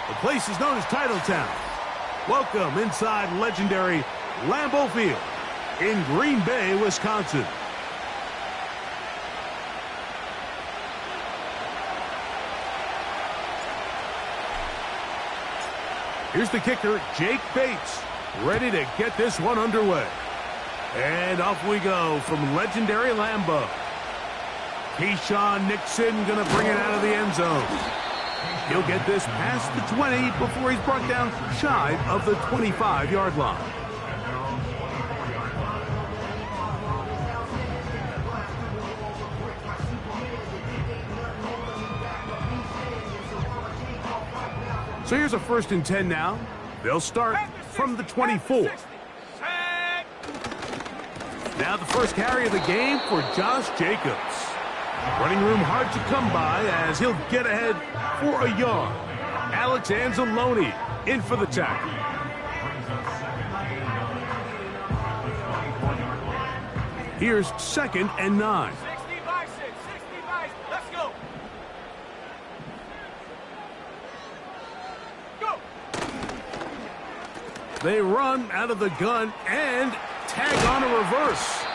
The place is known as Titletown. Welcome inside legendary Lambeau Field in Green Bay, Wisconsin. Here's the kicker, Jake Bates, ready to get this one underway. And off we go from legendary Lambeau. Keisean Nixon going to bring it out of the end zone. He'll get this past the 20 before he's brought down shy of the 25-yard line. So here's a 1st and 10 now. They'll start from the 24. Now the first carry of the game for Josh Jacobs. Running room hard to come by as he'll get ahead for a yard. Alex Anzalone in for the tackle. Here's 2nd and 9. 60 by 6, 60 by 6. Let's go. Go. They run out of the gun and tag on a reverse.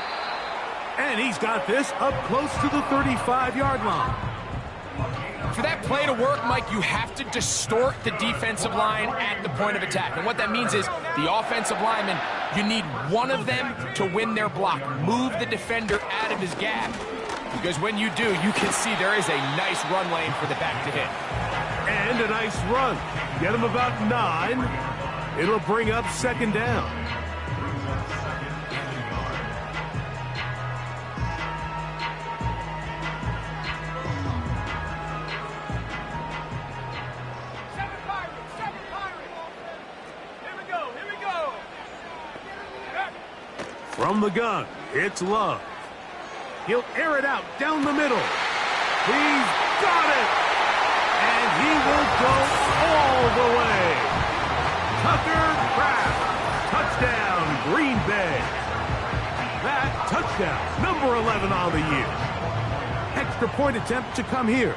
And he's got this up close to the 35-yard line. For that play to work, Mike, you have to distort the defensive line at the point of attack. And what that means is the offensive lineman, you need one of them to win their block. Move the defender out of his gap. Because when you do, you can see there is a nice run lane for the back to hit. And a nice run. Get him about 9. It'll bring up 2nd down. From the gun, it's Love. He'll air it out down the middle. He's got it! And he will go all the way. Tucker Kraft, touchdown, Green Bay. That touchdown, number 11 on the year. Extra point attempt to come here.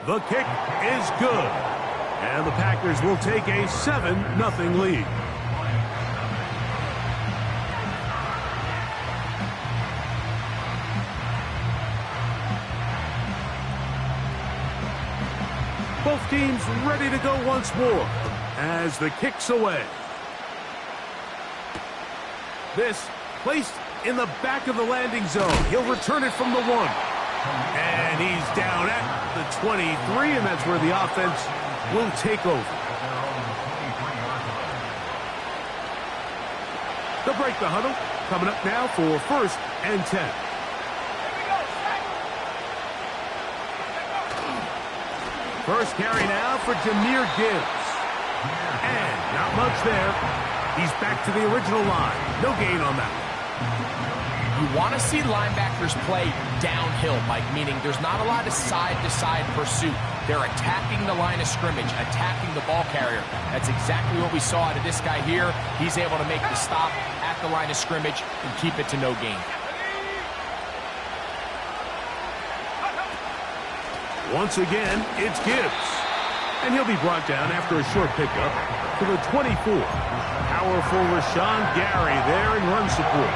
The kick is good. And the Packers will take a 7-0 lead. Both teams ready to go once more as the kick's away. This placed in the back of the landing zone. He'll return it from the 1. And he's down at the 23, and that's where the offense will take over. They'll break the huddle. Coming up now for 1st and 10. First carry now for Jahmyr Gibbs. And not much there. He's back to the original line. No gain on that. You want to see linebackers play downhill, Mike, meaning there's not a lot of side-to-side pursuit. They're attacking the line of scrimmage, attacking the ball carrier. That's exactly what we saw out of this guy here. He's able to make the stop at the line of scrimmage and keep it to no gain. Once again, it's Gibbs. And he'll be brought down after a short pickup to the 24. Powerful Rashawn Gary there in run support.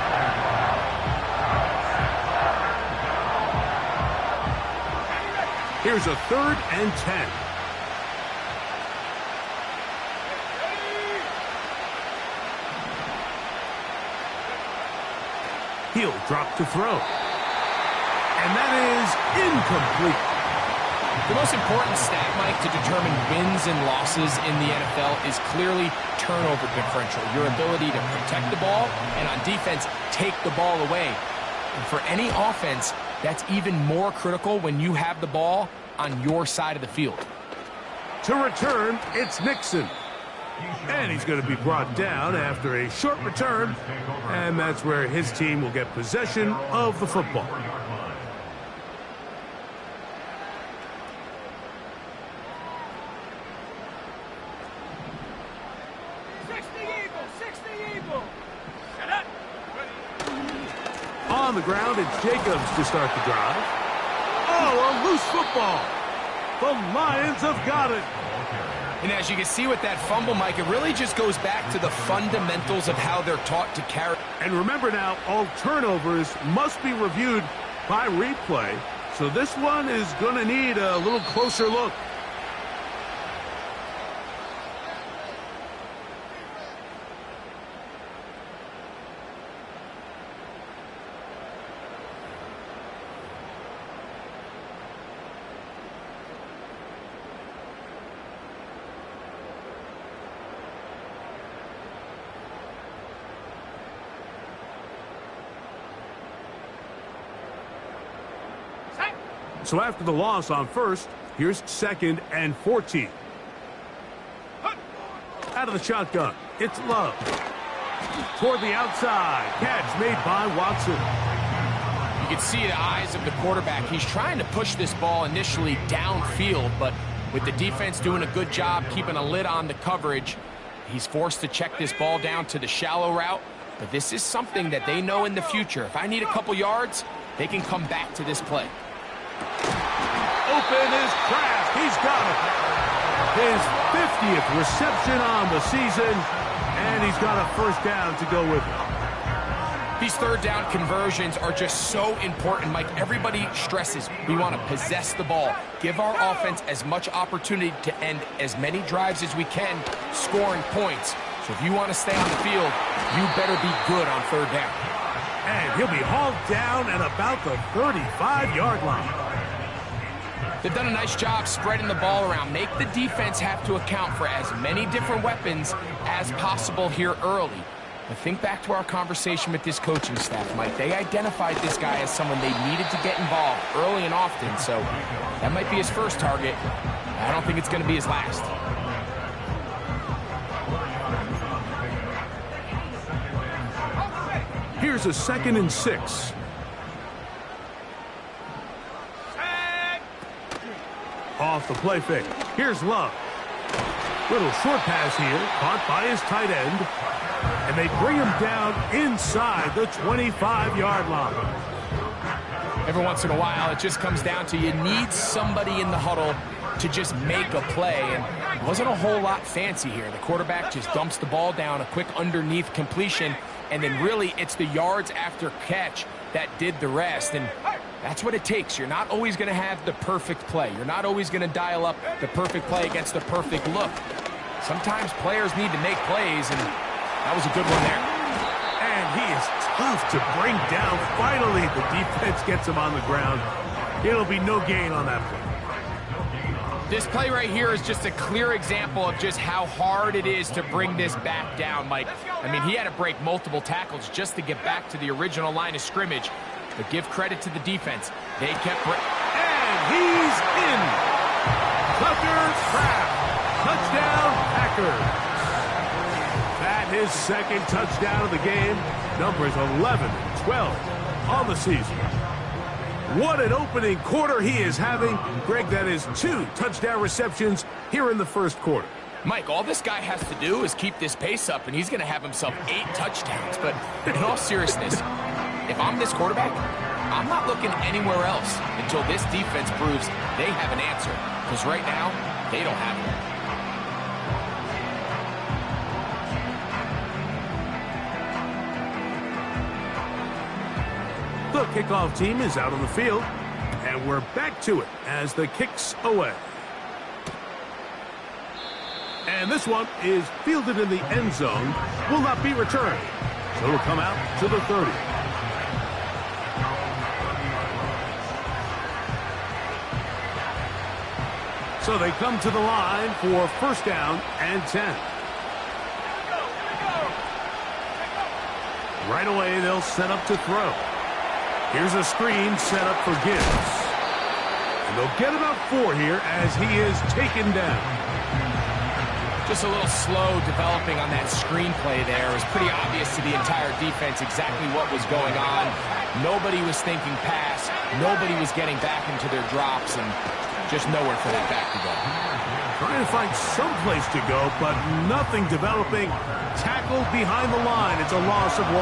Here's a 3rd and 10. He'll drop to throw. And that is incomplete. The most important stat, Mike, to determine wins and losses in the NFL is clearly turnover differential, your ability to protect the ball and on defense, take the ball away. And for any offense, that's even more critical when you have the ball on your side of the field. To return, it's Nixon. And he's going to be brought down after a short return. And that's where his team will get possession of the football. On the ground, it's Jacobs to start the drive. Oh, a loose football. The Lions have got it. And as you can see with that fumble, Mike, it really just goes back to the fundamentals of how they're taught to carry. And remember now, all turnovers must be reviewed by replay. So this one is going to need a little closer look. So after the loss on first, here's 2nd and 14. Out of the shotgun, it's Love. Toward the outside, catch made by Watson. You can see the eyes of the quarterback. He's trying to push this ball initially downfield, but with the defense doing a good job keeping a lid on the coverage, he's forced to check this ball down to the shallow route. But this is something that they know in the future. If I need a couple yards, they can come back to this play. Open is Kraft. He's got it. His 50th reception on the season, and he's got a first down to go with it. These third down conversions are just so important, Mike. Everybody stresses we want to possess the ball, give our offense as much opportunity to end as many drives as we can, scoring points. So if you want to stay on the field, you better be good on third down. And he'll be hauled down at about the 35-yard line. They've done a nice job spreading the ball around. Make the defense have to account for as many different weapons as possible here early. But think back to our conversation with this coaching staff, Mike. They identified this guy as someone they needed to get involved early and often, so that might be his first target. I don't think it's going to be his last. Here's a 2nd and 6. Off the play fake. Here's Love. Little short pass here, caught by his tight end. And they bring him down inside the 25-yard line. Every once in a while, it just comes down to you need somebody in the huddle to just make a play. And it wasn't a whole lot fancy here. The quarterback just dumps the ball down, a quick underneath completion, and then really it's the yards after catch that did the rest. And that's what it takes. You're not always going to have the perfect play. You're not always going to dial up the perfect play against the perfect look. Sometimes players need to make plays, and that was a good one there. And he is tough to bring down. Finally, the defense gets him on the ground. It'll be no gain on that play. This play right here is just a clear example of just how hard it is to bring this back down, Mike. I mean, he had to break multiple tackles just to get back to the original line of scrimmage. But give credit to the defense. They kept... And he's in! Tucker Kraft. Touchdown, Packers. That is 2nd touchdown of the game. Numbers 11 and 12 on the season. What an opening quarter he is having. Greg, that is 2 touchdown receptions here in the first quarter. Mike, all this guy has to do is keep this pace up, and he's going to have himself 8 touchdowns. But in all seriousness, if I'm this quarterback, I'm not looking anywhere else until this defense proves they have an answer. Because right now, they don't have one. The kickoff team is out on the field, and we're back to it as the kick's away. And this one is fielded in the end zone, will not be returned. So it'll come out to the 30. So they come to the line for first down and 10. Right away, they'll set up to throw. Here's a screen set up for Gibbs. And they'll get about 4 here as he is taken down. Just a little slow developing on that screenplay there. It was pretty obvious to the entire defense exactly what was going on. Nobody was thinking pass. Nobody was getting back into their drops, and just nowhere for that back to go. Trying to find some place to go, but nothing developing. Tackled behind the line. It's a loss of 1.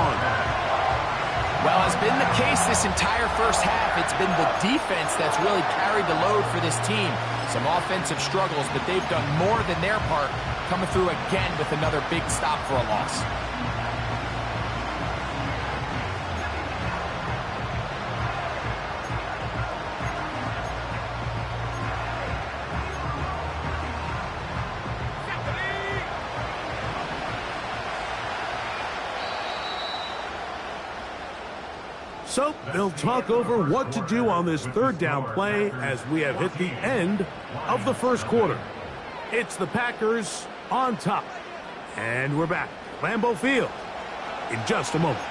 Well, as been the case this entire first half, it's been the defense that's really carried the load for this team. Some offensive struggles, but they've done more than their part, coming through again with another big stop for a loss. So they'll talk over what to do on this third down play as we have hit the end of the first quarter. It's the Packers on top. And we're back. Lambeau Field in just a moment.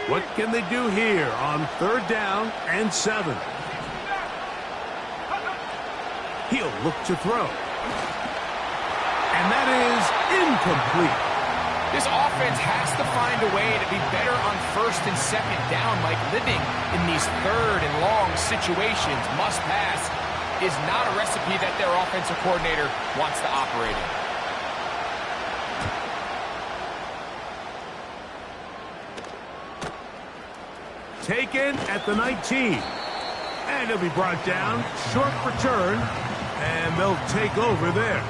What can they do here on third down and 7? He'll look to throw. And that is incomplete. This offense has to find a way to be better on first and second down, Mike. Living in these third and long situations, must pass, is not a recipe that their offensive coordinator wants to operate in. Taken at the 19. And he'll be brought down. Short return. And they'll take over there.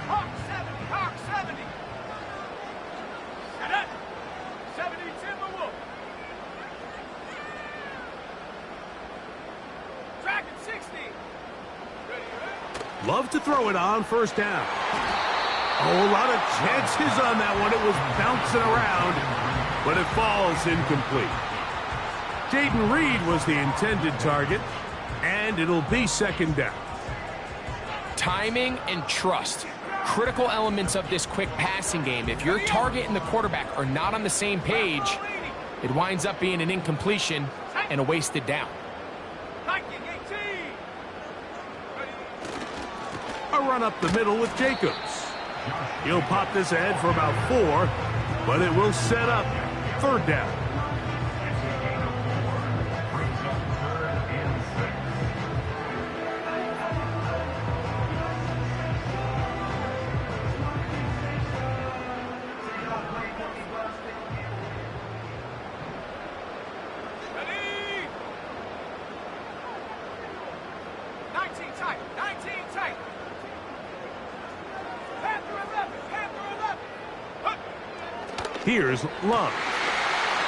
Hawk 70. Set it. 70 Timberwolf. Dragon 60. Ready. Love to throw it on first down. Oh, a lot of chances on that one. It was bouncing around, but it falls incomplete. Jayden Reed was the intended target, and it'll be second down. Timing and trust, critical elements of this quick passing game. If your target and the quarterback are not on the same page, it winds up being an incompletion and a wasted down. Viking 18. A run up the middle with Jacobs. He'll pop this ahead for about 4, but it will set up third down. Ready. 19 tight. Here's Love.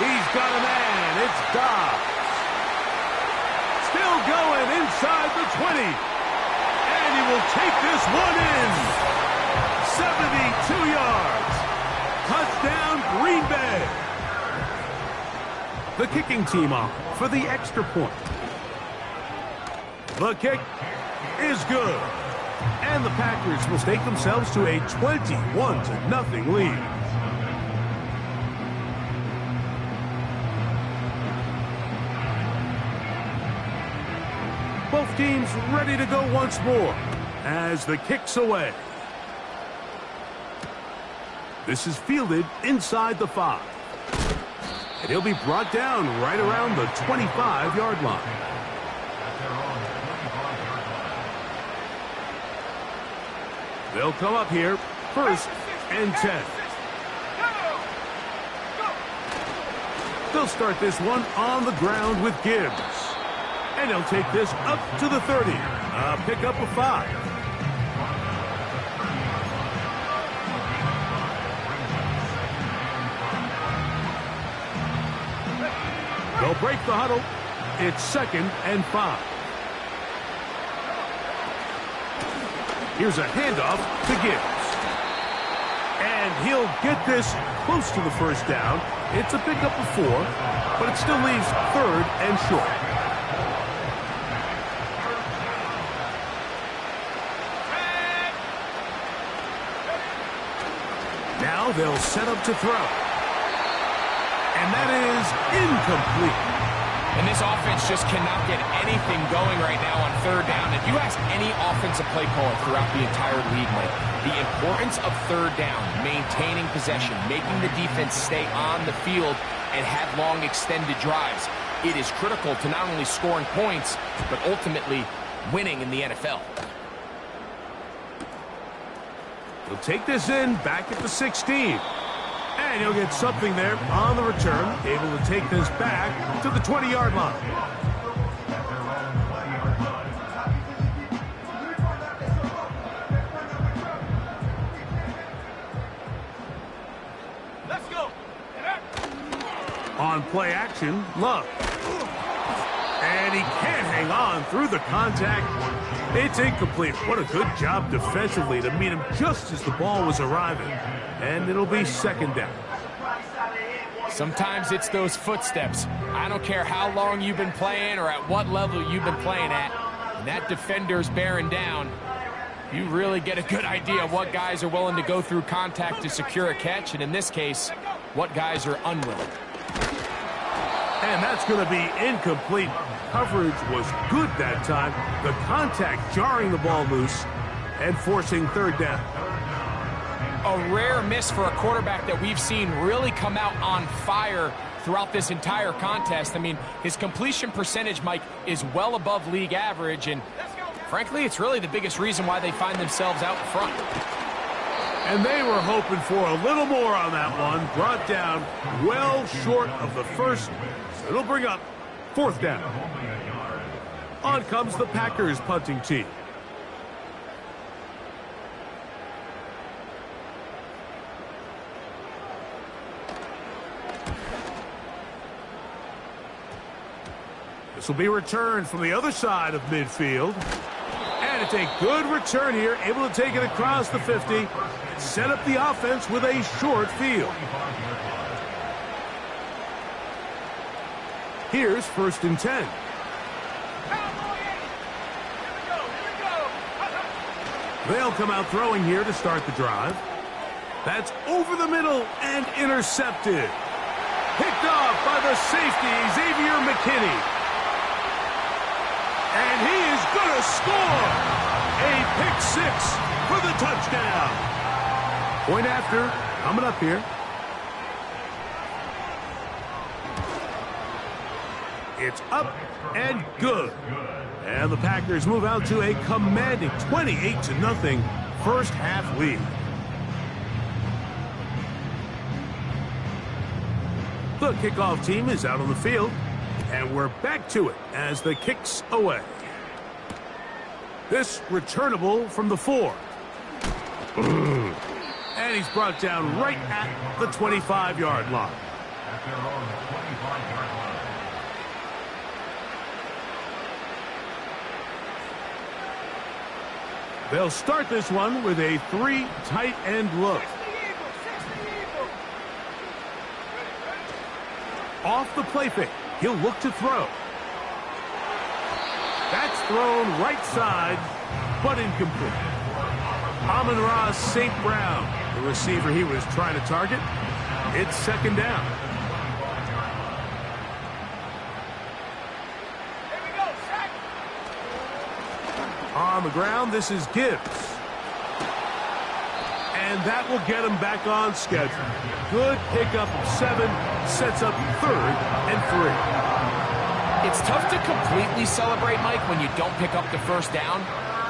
He's got a man. It's Dobbs. Still going inside the 20. And he will take this one in. 72 yards. Touchdown, Green Bay. The kicking team on for the extra point. The kick is good. And the Packers will stake themselves to a 21-0 lead. Both teams ready to go once more as the kick's away. This is fielded inside the 5. And he'll be brought down right around the 25-yard line. They'll come up here, first and 10. They'll start this one on the ground with Gibbs. And he'll take this up to the 30. A pickup of 5. They'll break the huddle. It's 2nd and 5. Here's a handoff to Gibbs. And he'll get this close to the first down. It's a pickup of 4, but it still leaves 3rd and short. Now they'll set up to throw. And that is incomplete. And this offense just cannot get anything going right now on third down. If you ask any offensive play caller throughout the entire league, Mike, the importance of third down, maintaining possession, making the defense stay on the field and have long extended drives, it is critical to not only scoring points, but ultimately winning in the NFL. He'll take this in back at the 16. And he'll get something there on the return, able to take this back to the 20-yard line. Let's go. On play action, Love. And he can't hang on through the contact. It's incomplete. What a good job defensively to meet him just as the ball was arriving. And it'll be second down. Sometimes it's those footsteps. I don't care how long you've been playing or at what level you've been playing at. When that defender's bearing down, you really get a good idea of what guys are willing to go through contact to secure a catch, and in this case, what guys are unwilling. And that's going to be incomplete. Coverage was good that time. The contact jarring the ball loose and forcing third down. A rare miss for a quarterback that we've seen really come out on fire throughout this entire contest. I mean, his completion percentage, Mike, is well above league average, and frankly, it's really the biggest reason why they find themselves out in front. And they were hoping for a little more on that one. Brought down well short of the first. So it'll bring up fourth down. On comes the Packers punting team. This will be returned from the other side of midfield. And it's a good return here, able to take it across the 50 and set up the offense with a short field. Here's 1st and 10. They'll come out throwing here to start the drive. That's over the middle and intercepted. Picked off by the safety, Xavier McKinney. And he is going to score a pick six for the touchdown. Point after coming up here. It's up and good. And the Packers move out to a commanding 28-0 first half lead. The kickoff team is out on the field. And we're back to it as the kick's away. This returnable from the 4. And he's brought down right at the 25-yard line. They'll start this one with a 3 tight end look. Off the play fake. He'll look to throw. That's thrown right side, but incomplete. Amon-Ra St. Brown, the receiver he was trying to target. It's second down. Here we go, sack. On the ground, this is Gibbs. And that will get him back on schedule. Good pickup of 7, sets up 3rd and 3. It's tough to completely celebrate, Mike, when you don't pick up the first down,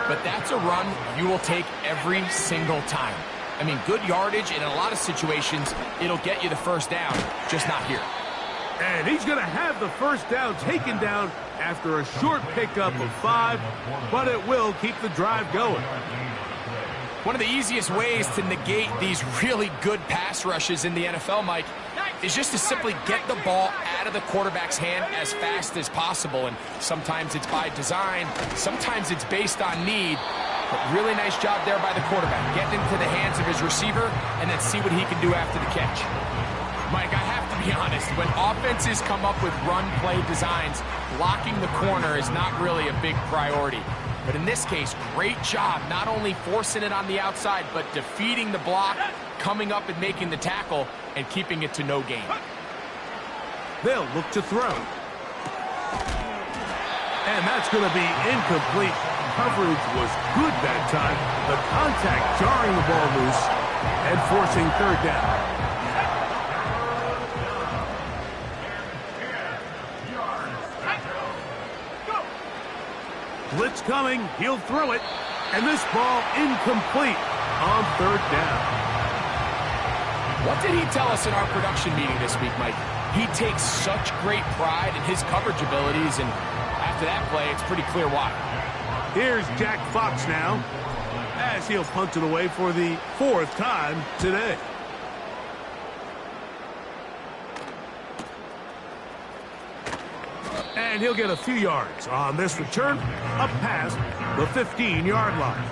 but that's a run you will take every single time. I mean, good yardage, and in a lot of situations, it'll get you the first down, just not here. And he's going to have the first down taken down after a short pickup of 5, but it will keep the drive going. One of the easiest ways to negate these really good pass rushes in the NFL, Mike, is just to simply get the ball out of the quarterback's hand as fast as possible. And sometimes it's by design, sometimes it's based on need. But really nice job there by the quarterback. Getting into the hands of his receiver and then see what he can do after the catch. Mike, I have to be honest, when offenses come up with run play designs, blocking the corner is not really a big priority. But in this case, great job not only forcing it on the outside, but defeating the block, coming up and making the tackle, and keeping it to no gain. They'll look to throw. And that's going to be incomplete. Coverage was good that time. The contact jarring the ball loose and forcing third down. Blitz coming. He'll throw it. And this ball incomplete on third down. What did he tell us in our production meeting this week, Mike? He takes such great pride in his coverage abilities, and after that play, it's pretty clear why. Here's Jack Fox now, as he'll punt it away for the 4th time today. And he'll get a few yards on this return, up past the 15-yard line.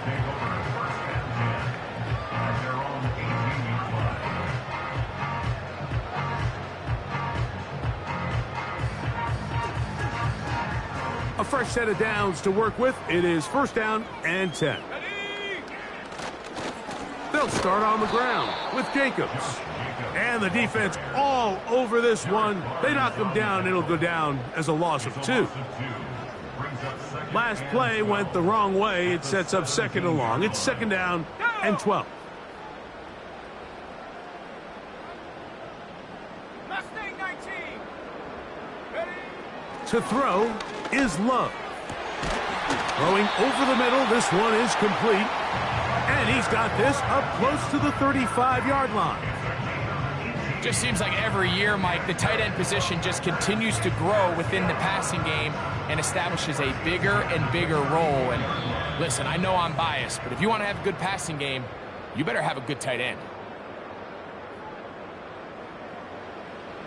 A fresh set of downs to work with. It is 1st down and 10. They'll start on the ground with Jacobs. And the defense all over this one. They knock him down. It'll go down as a loss of 2. Last play went the wrong way. It sets up 2nd and long. It's 2nd down and 12. Mustang 19. Ready? To throw is Love. Throwing over the middle. This one is complete. And he's got this up close to the 35-yard line. Just seems like every year, Mike, the tight end position just continues to grow within the passing game and establishes a bigger and bigger role. And listen, I know I'm biased, but if you want to have a good passing game, you better have a good tight end.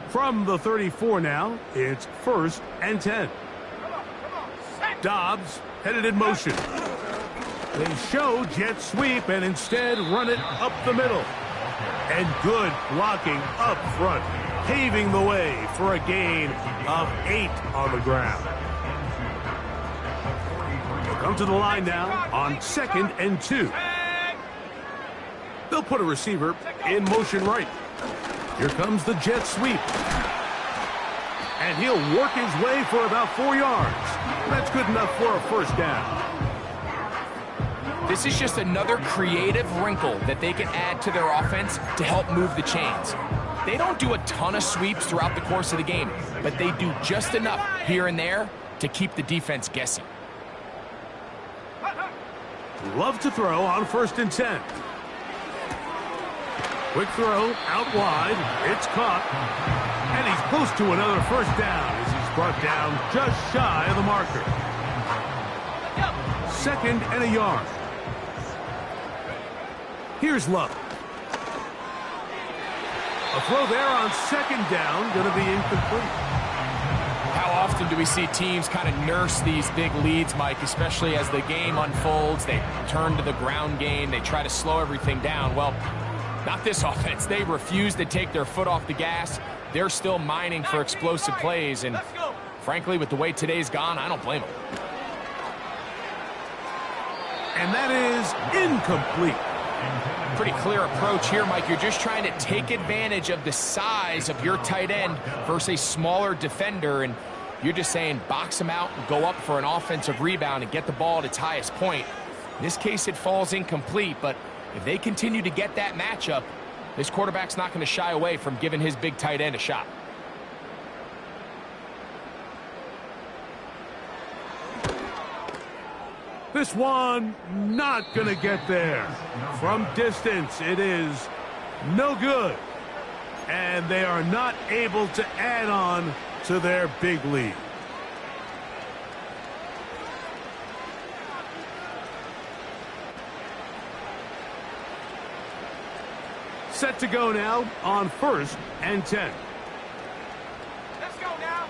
From the 34 now, it's 1st and 10. Dobbs headed in motion. They show jet sweep and instead run it up the middle. And good blocking up front, paving the way for a gain of 8 on the ground. They'll come to the line now on 2nd and 2. They'll put a receiver in motion right. Here comes the jet sweep. And he'll work his way for about 4 yards. That's good enough for a 1st down. This is just another creative wrinkle that they can add to their offense to help move the chains. They don't do a ton of sweeps throughout the course of the game, but they do just enough here and there to keep the defense guessing. Love to throw on 1st and 10. Quick throw out wide. It's caught. And he's close to another 1st down as he's brought down just shy of the marker. 2nd and a yard. Here's Love. A throw there on 2nd down, going to be incomplete. How often do we see teams kind of nurse these big leads, Mike, especially as the game unfolds? They turn to the ground game. They try to slow everything down. Well, not this offense. They refuse to take their foot off the gas. They're still mining for explosive plays, and frankly, with the way today's gone, I don't blame them. And that is incomplete. Pretty clear approach here, Mike. You're just trying to take advantage of the size of your tight end versus a smaller defender, and you're just saying box him out and go up for an offensive rebound and get the ball at its highest point. In this case, it falls incomplete, but if they continue to get that matchup, this quarterback's not going to shy away from giving his big tight end a shot. This one not going to get there. From distance, it is no good. And they are not able to add on to their big lead. Set to go now on 1st and 10. Let's go now.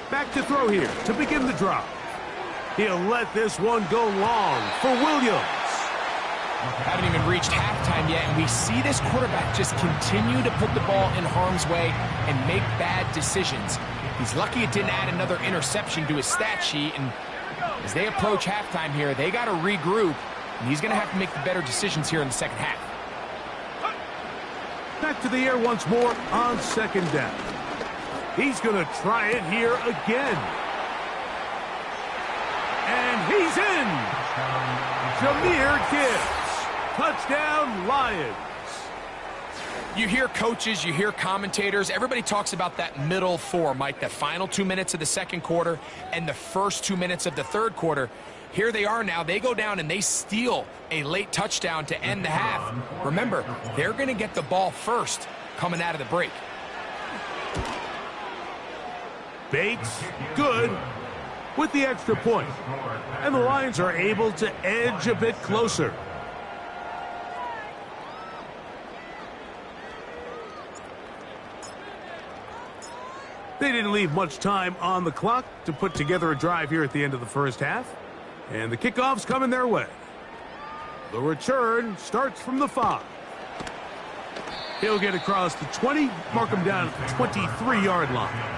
Back to throw here to begin the drive. He'll let this one go long for Williams. Haven't even reached halftime yet, and we see this quarterback just continue to put the ball in harm's way and make bad decisions. He's lucky it didn't add another interception to his stat sheet, and as they approach halftime here, they got to regroup, and he's going to have to make the better decisions here in the second half. Back to the air once more on second down. He's going to try it here again. And he's in. Jahmyr Gibbs. Touchdown, Lions. You hear coaches, you hear commentators, everybody talks about that middle four, Mike, the final 2 minutes of the second quarter and the first 2 minutes of the third quarter. Here they are now. They go down and they steal a late touchdown to end the half. Remember, they're going to get the ball first coming out of the break. Bates, good, with the extra point. And the Lions are able to edge a bit closer. They didn't leave much time on the clock to put together a drive here at the end of the first half. And the kickoff's coming their way. The return starts from the 5. He'll get across the 20, mark him down at the 23-yard line.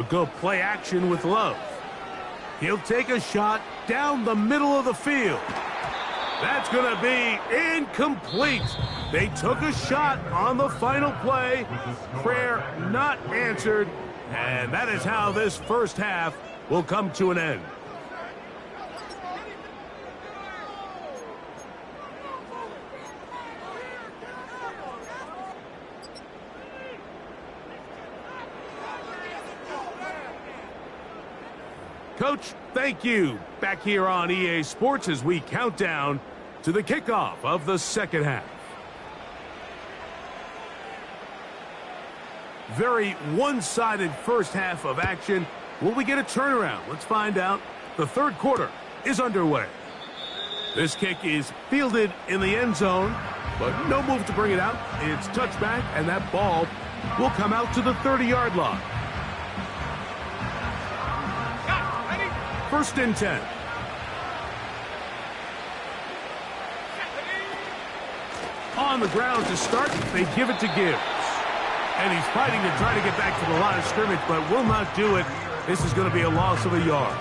Go play action with Love. He'll take a shot down the middle of the field. That's going to be incomplete. They took a shot on the final play. Prayer not answered. And that is how this first half will come to an end. Coach, thank you. Back here on EA Sports as we count down to the kickoff of the second half. Very one-sided first half of action. Will we get a turnaround? Let's find out. The third quarter is underway. This kick is fielded in the end zone, but no move to bring it out. It's touchback, and that ball will come out to the 30-yard line. First and 10. On the ground to start, they give it to Gibbs. And he's fighting to try to get back to the line of scrimmage, but will not do it. This is going to be a loss of a yard.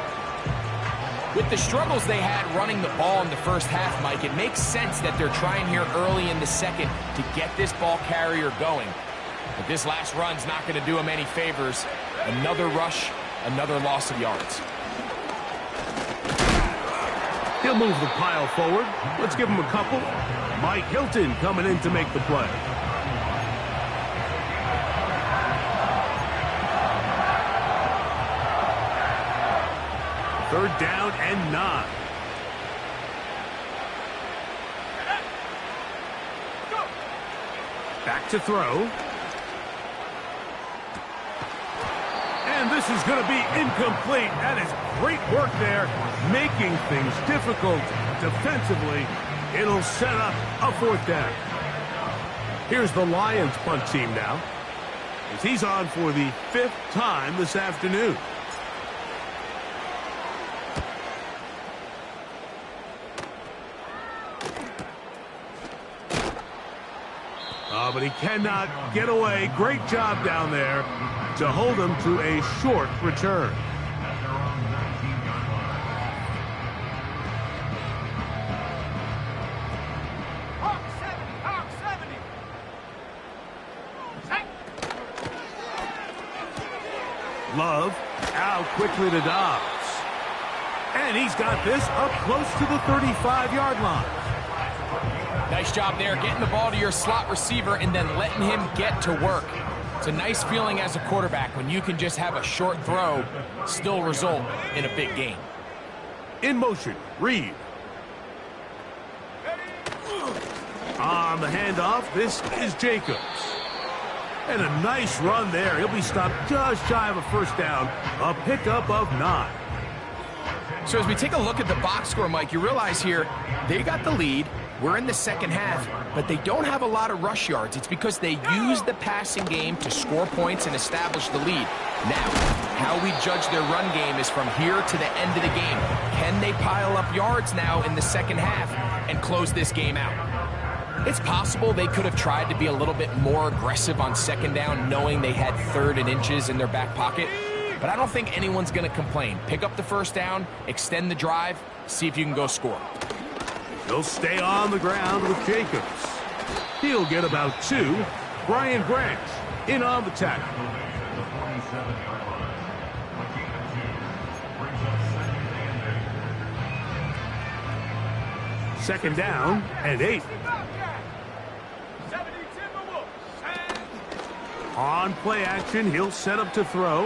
With the struggles they had running the ball in the first half, Mike, it makes sense that they're trying here early in the second to get this ball carrier going. But this last run's not going to do him any favors. Another rush, another loss of yards. He'll move the pile forward. Let's give him a couple. Mike Hilton coming in to make the play. Third down and 9. Back to throw. And this is going to be incomplete. That is great work there, making things difficult defensively. It'll set up a fourth down. Here's the Lions punt team now, as he's on for the 5th time this afternoon. But he cannot get away. Great job down there to hold him to a short return. Hawk 70. Love out quickly to Dobbs. And he's got this up close to the 35-yard line. Nice job there, getting the ball to your slot receiver and then letting him get to work. It's a nice feeling as a quarterback when you can just have a short throw, still result in a big game. In motion, Reed. On the handoff, this is Jacobs. And a nice run there. He'll be stopped just shy of a first down. A pickup of 9. So as we take a look at the box score, Mike, you realize here they got the lead. we're in the second half, but they don't have a lot of rush yards. It's because they use the passing game to score points and establish the lead. Now, how we judge their run game is from here to the end of the game. Can they pile up yards now in the second half and close this game out? It's possible they could have tried to be a little bit more aggressive on second down, knowing they had 3rd and inches in their back pocket. But I don't think anyone's going to complain. Pick up the first down, extend the drive, see if you can go score. He'll stay on the ground with Jacobs. He'll get about 2. Brian Branch in on the tackle. Second down and 8. On play action, he'll set up to throw.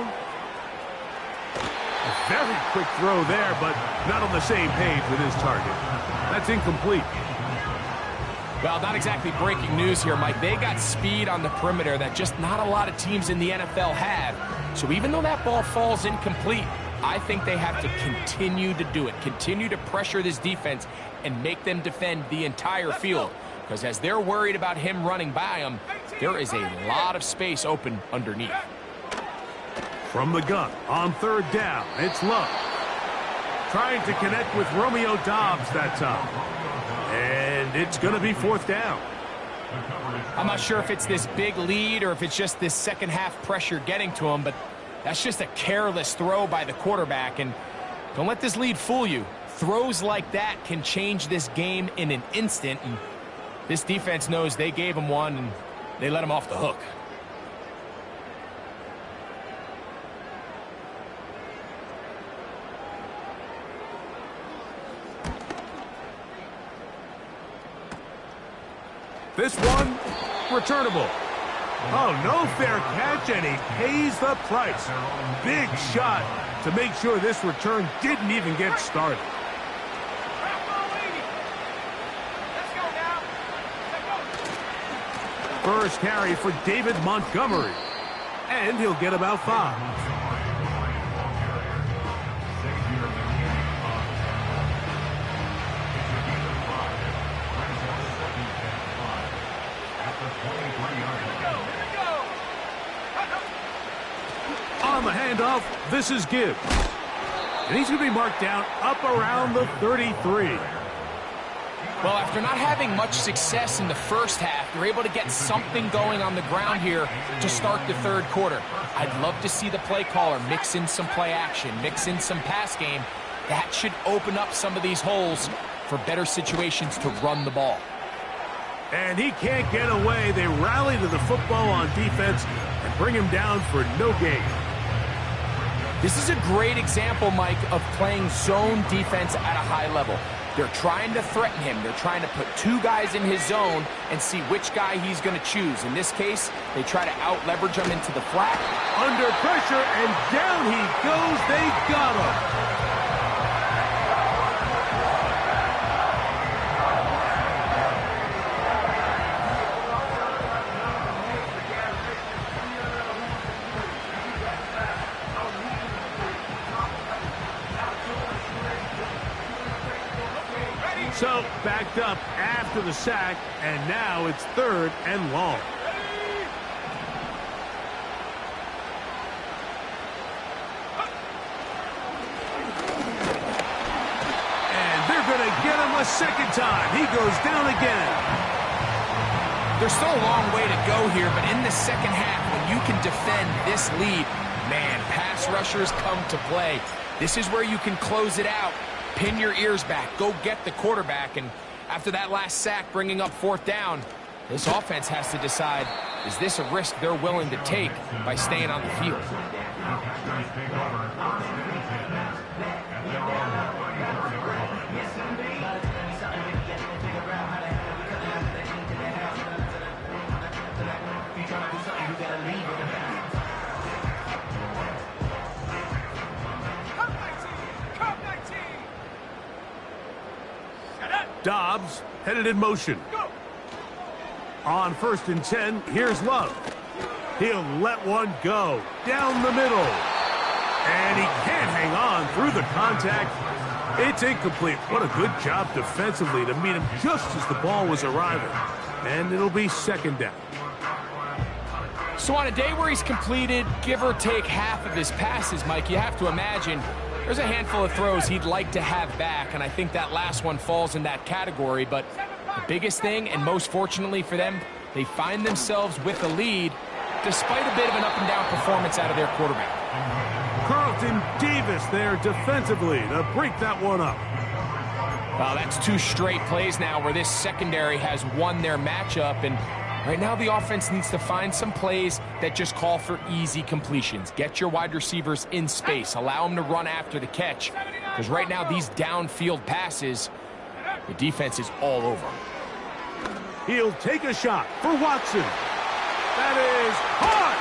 A very quick throw there, but not on the same page with his target. That's incomplete. Well, not exactly breaking news here, Mike. They got speed on the perimeter that just not a lot of teams in the NFL have. So even though that ball falls incomplete, I think they have to continue to do it. Continue to pressure this defense and make them defend the entire field. Because as they're worried about him running by them, there is a lot of space open underneath. From the gun on 3rd down, it's Love. Trying to connect with Romeo Doubs that time. And it's going to be 4th down. I'm not sure if it's this big lead or if it's just this second half pressure getting to him, but that's just a careless throw by the quarterback. And don't let this lead fool you. Throws like that can change this game in an instant. And this defense knows they gave him one and they let him off the hook. This one, returnable. Oh, no fair catch, and he pays the price. Big shot to make sure this return didn't even get started. First carry for David Montgomery. And he'll get about 5. On the handoff, this is Gibbs. And he's going to be marked down up around the 33. Well, after not having much success in the first half, they're able to get something going on the ground here to start the 3rd quarter. I'd love to see the play caller mix in some play action, mix in some pass game. That should open up some of these holes for better situations to run the ball. And he can't get away. They rally to the football on defense and bring him down for no gain. This is a great example, Mike, of playing zone defense at a high level. They're trying to threaten him. They're trying to put 2 guys in his zone and see which guy he's going to choose. In this case, they try to out-leverage him into the flat. Under pressure, and down he goes. They got him. So, backed up after the sack, and now it's 3rd and long. And they're going to get him a second time. He goes down again. There's still a long way to go here, but in the second half, when you can defend this lead, man, pass rushers come to play. This is where you can close it out. Pin your ears back. Go get the quarterback. And after that last sack bringing up 4th down, this offense has to decide, is this a risk they're willing to take by staying on the field? Doubs headed in motion. On 1st and 10, here's Love. He'll let one go down the middle. And he can't hang on through the contact. It's incomplete. What a good job defensively to meet him just as the ball was arriving. And it'll be second down. So on a day where he's completed, give or take half of his passes, Mike, you have to imagine there's a handful of throws he'd like to have back, and I think that last one falls in that category. But the biggest thing, and most fortunately for them, they find themselves with a lead despite a bit of an up-and-down performance out of their quarterback. Carlton Davis there defensively to break that one up. Well, that's 2 straight plays now where this secondary has won their matchup, and right now the offense needs to find some plays that just call for easy completions. Get your wide receivers in space. Allow them to run after the catch, because right now these downfield passes, the defense is all over. He'll take a shot for Watson. That is hard.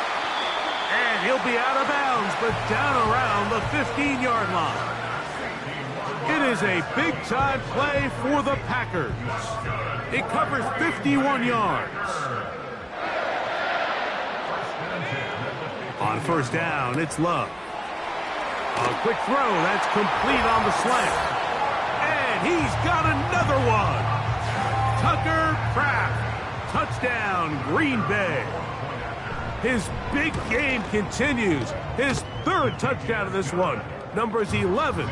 And he'll be out of bounds, but down around the 15-yard line. It is a big-time play for the Packers. It covers 51 yards. On first down, it's Love. A quick throw, that's complete on the slant. And he's got another one. Tucker Kraft. Touchdown, Green Bay. His big game continues. His 3rd touchdown of this one. Numbers 11,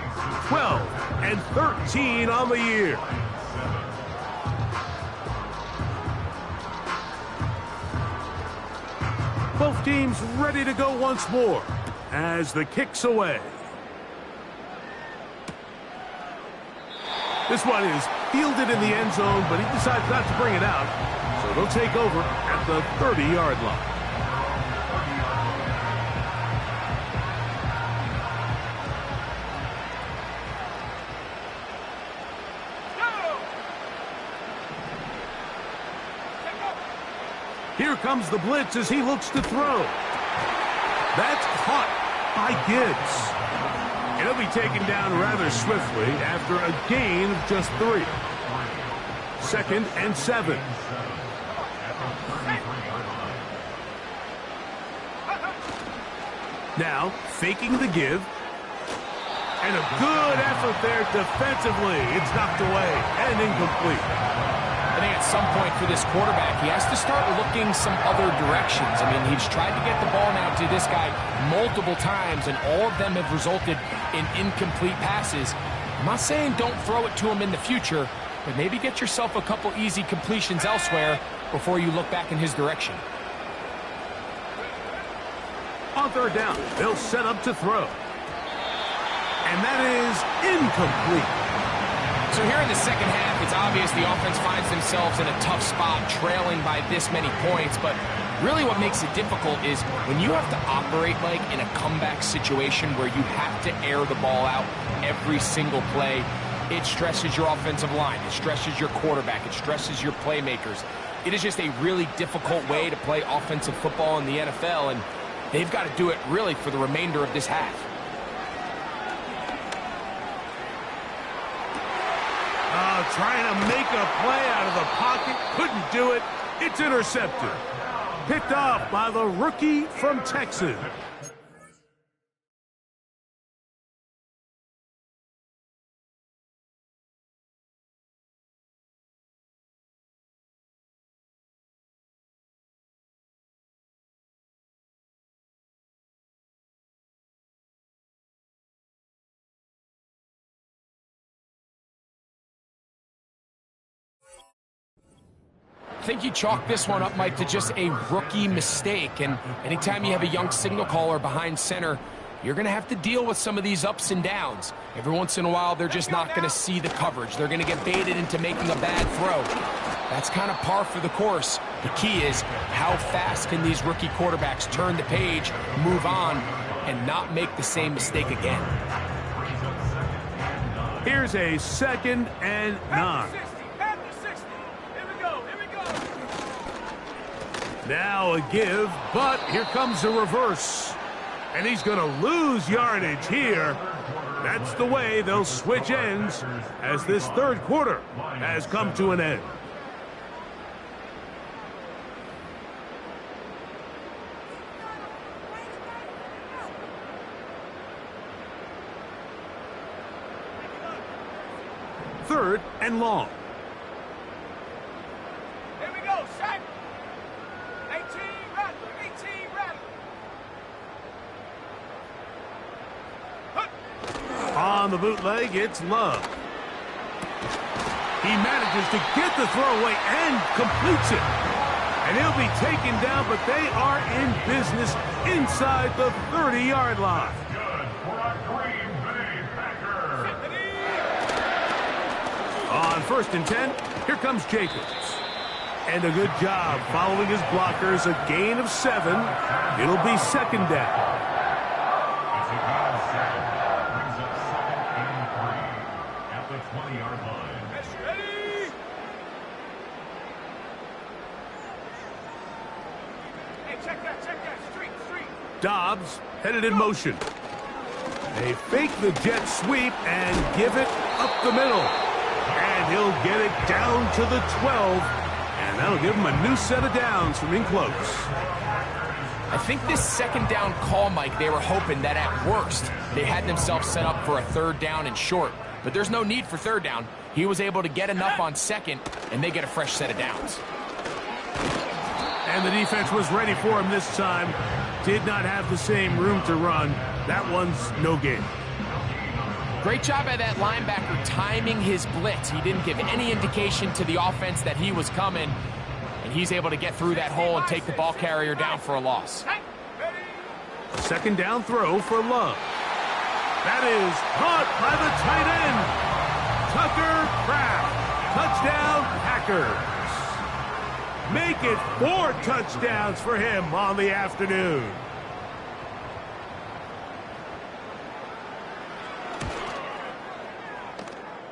12, and 13 on the year. Both teams ready to go once more as the kick's away. This one is fielded in the end zone, but he decides not to bring it out. So they'll take over at the 30-yard line. Here comes the blitz as he looks to throw. That's caught by Gibbs. And he'll be taken down rather swiftly after a gain of just 3. 2nd and 7. Now, faking the give. And a good effort there defensively. It's knocked away and incomplete. I think at some point for this quarterback, he has to start looking some other directions. I mean, he's tried to get the ball now to this guy multiple times, and all of them have resulted in incomplete passes. I'm not saying don't throw it to him in the future, but maybe get yourself a couple easy completions elsewhere before you look back in his direction. On third down, they'll set up to throw. And that is incomplete. So here in the second half, it's obvious the offense finds themselves in a tough spot, trailing by this many points. But really what makes it difficult is when you have to operate, Mike, in a comeback situation where you have to air the ball out every single play, it stresses your offensive line. It stresses your quarterback. It stresses your playmakers. It is just a really difficult way to play offensive football in the NFL, and they've got to do it really for the remainder of this half. Trying to make a play out of the pocket. Couldn't do it. It's intercepted. Picked off by the rookie from Texas. I think you chalk this one up, Mike, to just a rookie mistake. And anytime you have a young signal caller behind center, you're going to have to deal with some of these ups and downs. Every once in a while, they're just not going to see the coverage. They're going to get baited into making a bad throw. That's kind of par for the course. The key is how fast can these rookie quarterbacks turn the page, move on, and not make the same mistake again. Here's a 2nd and 9. Now a give, but here comes a reverse. And he's going to lose yardage here. That's the way they'll switch ends as this third quarter has come to an end. 3rd and long. Here we go, set. 18, Rattler, 18, Rattler. On the bootleg, it's Love. He manages to get the throwaway and completes it. And he'll be taken down, but they are in business inside the 30-yard line. Good for a Green Bay Packer. On 1st and 10, here comes Jacobs. And a good job following his blockers, a gain of 7. It'll be 2nd down. It's a gain of 7. Brings up 2nd and 3 at the 20-yard line. Ready? Hey, check that, street. Dobbs headed in motion. They fake the jet sweep and give it up the middle. And he'll get it down to the 12. And that'll give him a new set of downs from in close. I think this 2nd down call, Mike, they were hoping that at worst they had themselves set up for a 3rd down and short. But there's no need for 3rd down. He was able to get enough on 2nd, and they get a fresh set of downs. And the defense was ready for him this time. Did not have the same room to run. That one's no gain. Great job by that linebacker timing his blitz. He didn't give any indication to the offense that he was coming, and he's able to get through that hole and take the ball carrier down for a loss. 2nd down throw for Love. That is caught by the tight end, Tucker Kraft. Touchdown, Packers. Make it 4 touchdowns for him on the afternoon.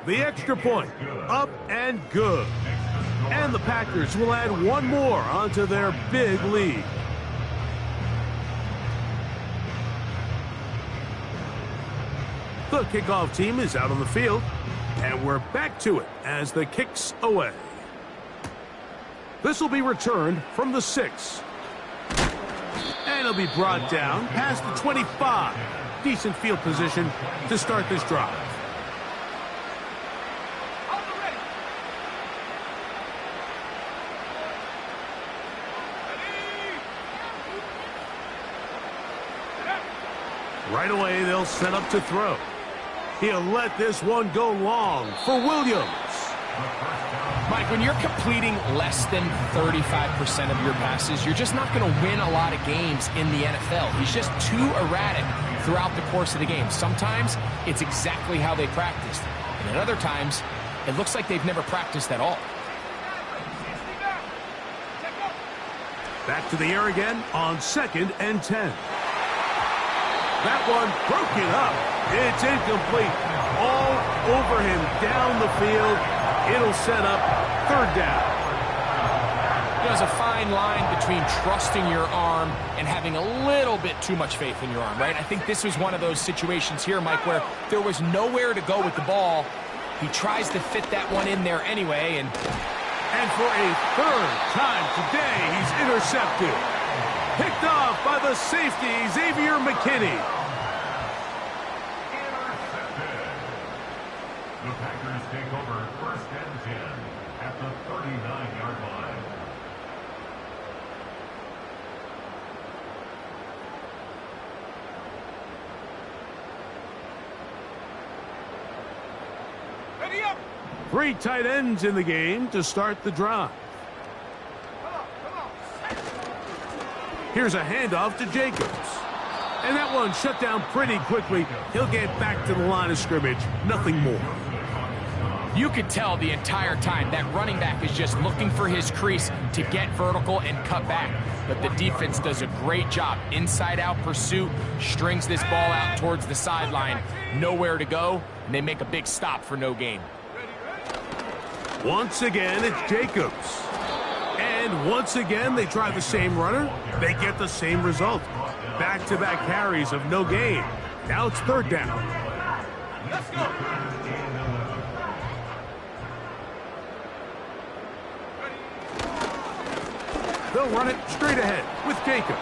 The extra point, up and good. And the Packers will add 1 more onto their big lead. The kickoff team is out on the field, and we're back to it as the kick's away. This will be returned from the 6. And it'll be brought down past the 25. Decent field position to start this drive. Right away, they'll set up to throw. He'll let this one go long for Williams. Mike, when you're completing less than 35% of your passes, you're just not going to win a lot of games in the NFL. He's just too erratic throughout the course of the game. Sometimes it's exactly how they practiced. And at other times, it looks like they've never practiced at all. Back to the air again on 2nd and 10. That one broken up. It's incomplete. All over him down the field. It'll set up 3rd down. There's a fine line between trusting your arm and having a little bit too much faith in your arm, right? I think this was one of those situations here, Mike, where there was nowhere to go with the ball. He tries to fit that one in there anyway, and for a 3rd time today, he's intercepted. Picked off by the safety, Xavier McKinney. The Packers take over 1st and 10 at the 39-yard line. Ready up. 3 tight ends in the game to start the drive. Come on. Here's a handoff to Jacobs. And that one shut down pretty quickly. He'll get back to the line of scrimmage. Nothing more. you could tell the entire time that running back is just looking for his crease to get vertical and cut back. But the defense does a great job. Inside-out pursuit, strings this ball out towards the sideline. Nowhere to go, and they make a big stop for no gain. Once again, it's Jacobs. And once again, they try the same runner. They get the same result. Back-to-back carries of no gain. Now it's third down. Let's go. They'll run it straight ahead with Jacobs.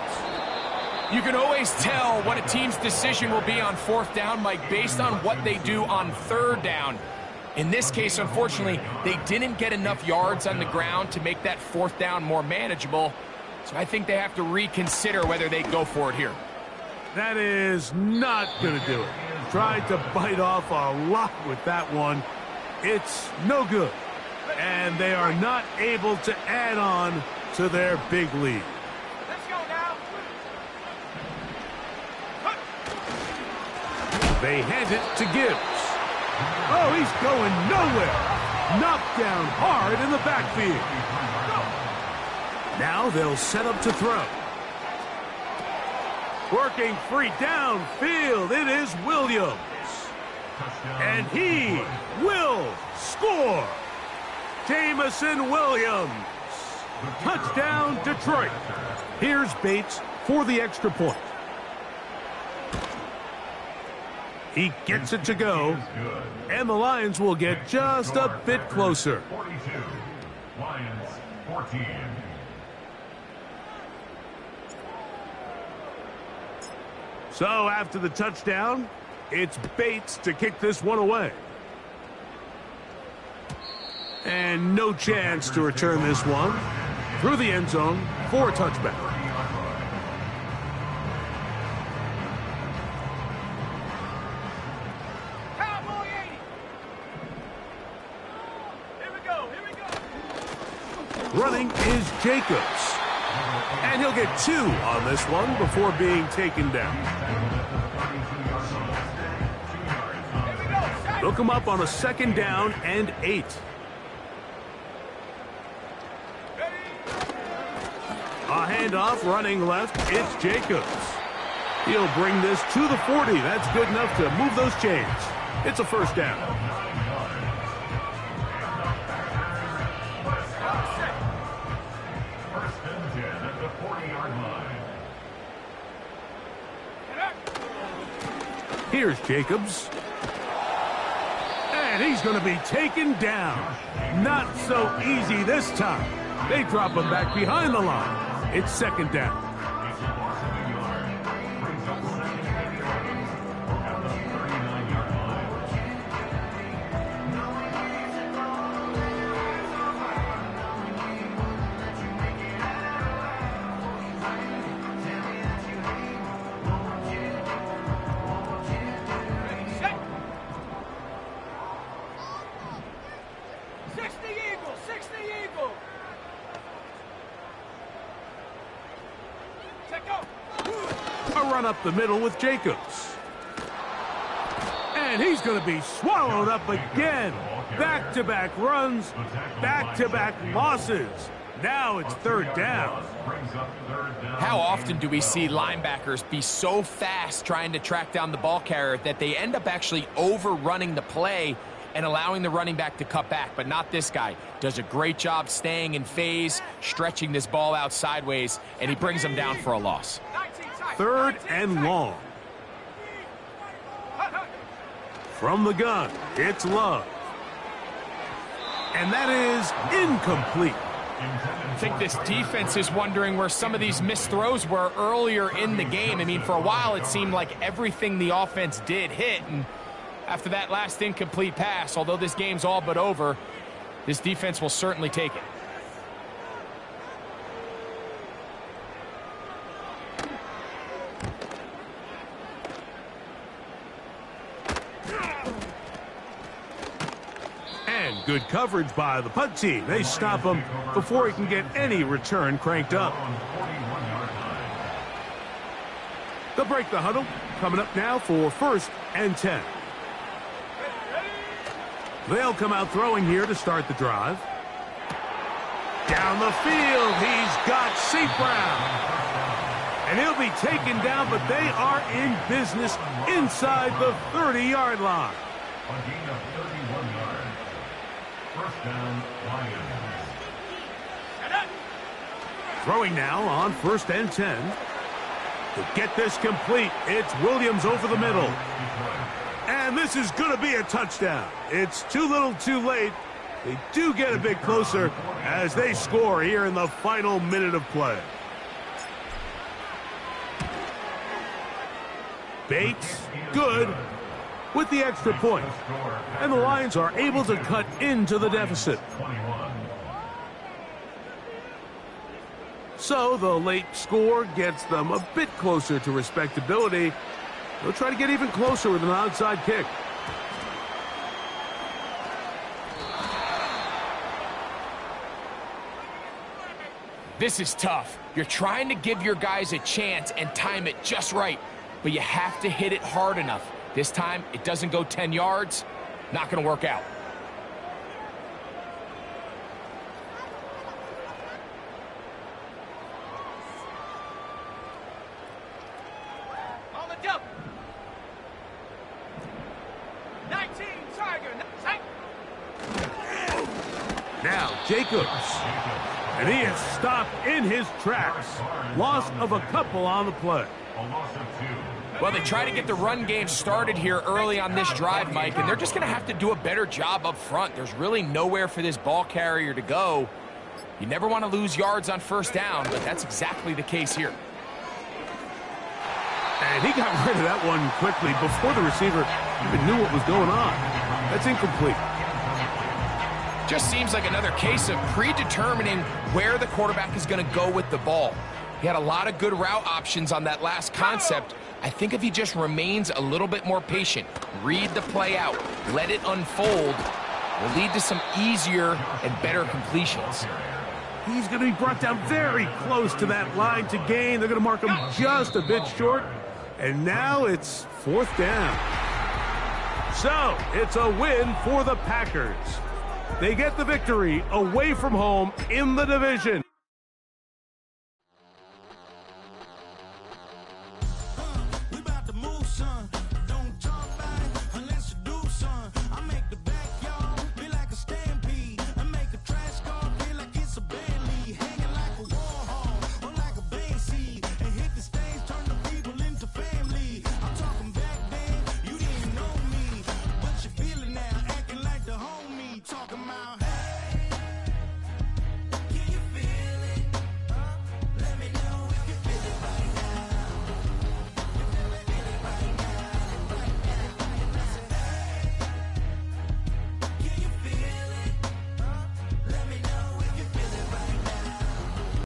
You can always tell what a team's decision will be on fourth down, Mike, based on what they do on third down. In this case, unfortunately, they didn't get enough yards on the ground to make that fourth down more manageable. So I think they have to reconsider whether they go for it here. That is not going to do it. Tried to bite off a lot with that one. It's no good. And they are not able to add on to their big lead. Let's go now. They hand it to Gibbs. Oh, he's going nowhere. Knocked down hard in the backfield. Now they'll set up to throw. Working free downfield, it is Williams. And he will score. Jamison Williams. Touchdown, Detroit. Here's Bates for the extra point. He gets it to go, and the Lions will get just a bit closer. 42, Lions 14. So after the touchdown, it's Bates to kick this one away. And no chance to return this one through the end zone for a touchback. Cowboy 80. Here we go. Running is Jacobs. And he'll get 2 on this one before being taken down. They'll come up on a 2nd down and 8. A handoff running left. It's Jacobs. He'll bring this to the 40. That's good enough to move those chains. It's a first down. First and 10 at the 40-yard line. Here's Jacobs. And he's going to be taken down. Not so easy this time. They drop him back behind the line. It's 2nd down. It's a loss of a yard. Brings up 2nd and 20 at the 39-yard line. Set. 60 Eagles, 60 Eagles. Take off. A run up the middle with Jacobs. And he's going to be swallowed up again. Back-to-back runs, back-to-back losses. Now it's 3rd down. Brings up 3rd down. How often do we see linebackers be so fast trying to track down the ball carrier that they end up actually overrunning the play and allowing the running back to cut back? But not this guy. Does a great job staying in phase, stretching this ball out sideways, and he brings them down for a loss. 3rd and long. From the gun, it's Love. And that is incomplete. I think this defense is wondering where some of these missed throws were earlier in the game. I mean, for a while it seemed like everything the offense did hit, and after that last incomplete pass, although this game's all but over, this defense will certainly take it. And good coverage by the punt team. They stop him before he can get any return cranked up. They'll break the huddle. Coming up now for 1st and 10. They'll come out throwing here to start the drive. Down the field, he's got St. Brown. And he'll be taken down, but they are in business inside the 30-yard line. A gain of 31 yards. First down, Lions. Throwing now on 1st and 10. To get this complete, it's Williams over the middle. And this is going to be a touchdown. It's too little too late. They do get a bit closer as they score here in the final minute of play. Bates, good. with the extra point. And the Lions are able to cut into the deficit. So the late score gets them a bit closer to respectability. They'll try to get even closer with an onside kick. This is tough. You're trying to give your guys a chance and time it just right, but you have to hit it hard enough. This time, it doesn't go 10 yards. Not going to work out. On the double. 19 Tiger. Now Jacobs. And he is stopped in his tracks. Loss of a couple on the play. Well, they try to get the run game started here early on this drive, Mike, and they're just going to have to do a better job up front. There's really nowhere for this ball carrier to go. You never want to lose yards on first down, but that's exactly the case here. And he got rid of that one quickly before the receiver even knew what was going on. That's incomplete. Just seems like another case of predetermining where the quarterback is going to go with the ball. He had a lot of good route options on that last concept. I think if he just remains a little bit more patient, read the play out, let it unfold, will lead to some easier and better completions. He's going to be brought down very close to that line to gain. They're going to mark him just a bit short. And now it's 4th down. So it's a win for the Packers. They get the victory away from home in the division.